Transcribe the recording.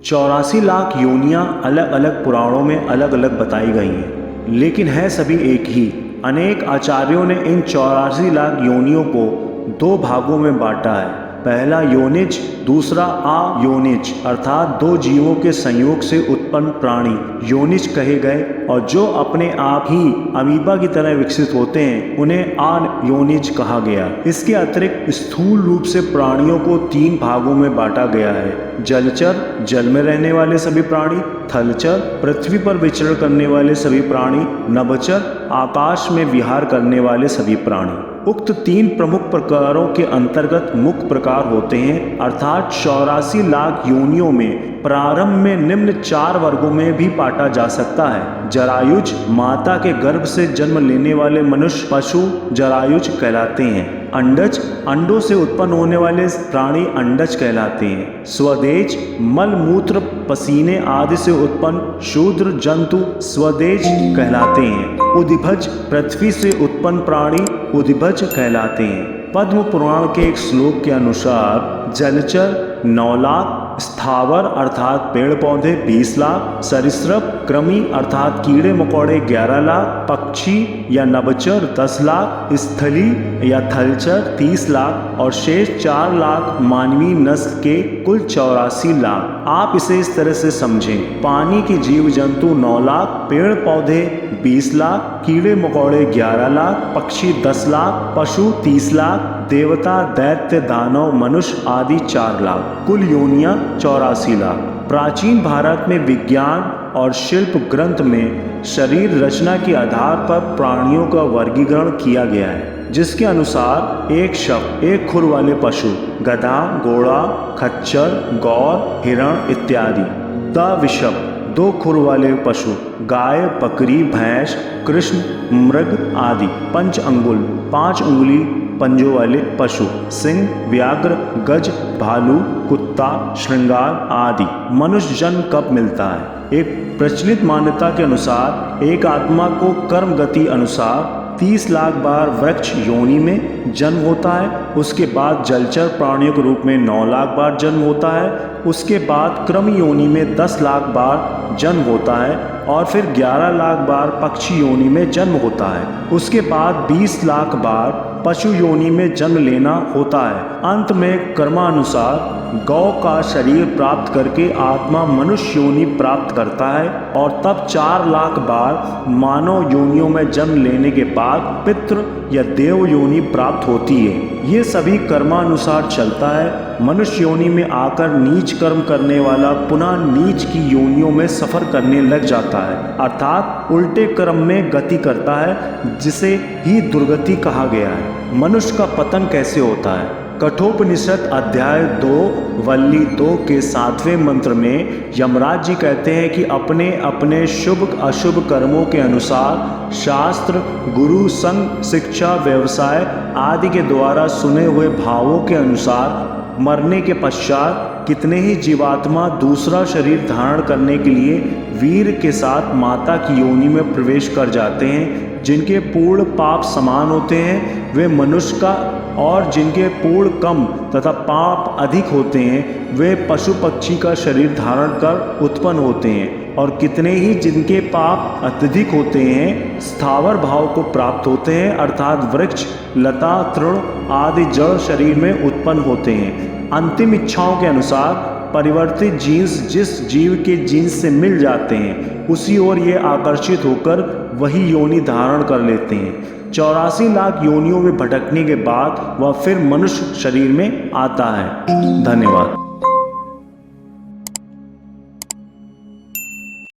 84 लाख योनियां अलग अलग पुराणों में अलग अलग बताई गई हैं, लेकिन है सभी एक ही। अनेक आचार्यों ने इन 84 लाख योनियों को दो भागों में बांटा है। पहला योनिज, दूसरा अयोनिज, अर्थात दो जीवों के संयोग से उत्पन्न प्राणी योनिज कहे गए, और जो अपने आप ही अमीबा की तरह विकसित होते हैं उन्हें अयोनिज कहा गया। इसके अतिरिक्त स्थूल रूप से प्राणियों को तीन भागों में बांटा गया है: जलचर, जल में रहने वाले सभी प्राणी; थलचर, पृथ्वी पर विचरण करने वाले सभी प्राणी; नभचर, आकाश में विहार करने वाले सभी प्राणी। उक्त तीन प्रमुख प्रकारों के अंतर्गत मुख्य प्रकार होते हैं, अर्थात 84 लाख योनियों में प्रारंभ में निम्न 4 वर्गों में भी बांटा जा सकता है। जरायुज, माता के गर्भ से जन्म लेने वाले मनुष्य पशु जरायुज कहलाते हैं। अंडज, अंडों से उत्पन्न होने वाले प्राणी अंडज कहलाते हैं। स्वदेज, मल मूत्र पसीने आदि से उत्पन्न शूद्र जंतु स्वदेज कहलाते हैं। उदिभज, पृथ्वी से उत्पन्न प्राणी उदिभज कहलाते हैं। पद्म पुराण के एक श्लोक के अनुसार जलचर 9 लाख, स्थावर अर्थात पेड़ पौधे 20 लाख, सरीसृप कृमि अर्थात कीड़े मकोड़े 11 लाख, पक्षी या नभचर 10 लाख, स्थली या थलचर 30 लाख और शेष 4 लाख मानवीय नस्ल के कुल 84 लाख। आप इसे इस तरह से समझें: पानी के जीव जंतु 9 लाख, पेड़ पौधे 20 लाख, कीड़े मकोड़े 11 लाख, पक्षी 10 लाख, पशु 30 लाख, देवता दैत्य दानव मनुष्य आदि 4 लाख, कुल योनियां 84 लाख। प्राचीन भारत में विज्ञान और शिल्प ग्रंथ में शरीर रचना के आधार पर प्राणियों का वर्गीकरण किया गया है, जिसके अनुसार एक शव, एक खुर वाले पशु गधा, घोड़ा, खच्चर, गौर, हिरण इत्यादि। द्विषभ, 2 खुर वाले पशु गाय, बकरी, भैंस, कृष्ण, मृग आदि। पंच अंगुल, 5 उंगली पंजों वाले पशु सिंह, व्याघ्र, गज, भालू, कुत्ता, श्रृंगार आदि। मनुष्य जन्म कब मिलता है? एक प्रचलित मान्यता के अनुसार एक आत्मा को कर्म गति अनुसार 30 लाख बार वृक्ष योनि में जन्म होता है। उसके बाद जलचर प्राणियों के रूप में 9 लाख बार जन्म होता है। उसके बाद क्रम योनि में 10 लाख बार जन्म होता है और फिर 11 लाख बार पक्षी योनि में जन्म होता है। उसके बाद 20 लाख बार पशु योनि में जन्म लेना होता है। अंत में कर्मानुसार गौ का शरीर प्राप्त करके आत्मा मनुष्य योनि प्राप्त करता है और तब 4 लाख बार मानव योनियों में जन्म लेने के बाद पितृ या देव योनि प्राप्त होती है। ये सभी कर्मानुसार चलता है। मनुष्य योनि में आकर नीच कर्म करने वाला पुनः नीच की योनियों में सफर करने लग जाता है, अर्थात उल्टे कर्म में गति करता है, जिसे ही दुर्गति कहा गया है। मनुष्य का पतन कैसे होता है? कठोपनिषद अध्याय 2 वल्ली 2 के 7वें मंत्र में यमराज जी कहते हैं कि अपने अपने शुभ अशुभ कर्मों के अनुसार शास्त्र, गुरु, संग, शिक्षा, व्यवसाय आदि के द्वारा सुने हुए भावों के अनुसार मरने के पश्चात कितने ही जीवात्मा दूसरा शरीर धारण करने के लिए वीर के साथ माता की योनि में प्रवेश कर जाते हैं। जिनके पूर्ण पाप समान होते हैं वे मनुष्य का, और जिनके पूर्ण कम तथा पाप अधिक होते हैं वे पशु पक्षी का शरीर धारण कर उत्पन्न होते हैं। और कितने ही जिनके पाप अत्यधिक होते हैं स्थावर भाव को प्राप्त होते हैं, अर्थात वृक्ष, लता, तृण आदि जड़ शरीर में उत्पन्न होते हैं। अंतिम इच्छाओं के अनुसार परिवर्तित जीन्स जिस जीव के जीन्स से मिल जाते हैं उसी ओर ये आकर्षित होकर वही योनि धारण कर लेते हैं। 84 लाख योनियों में भटकने के बाद वह फिर मनुष्य शरीर में आता है। धन्यवाद।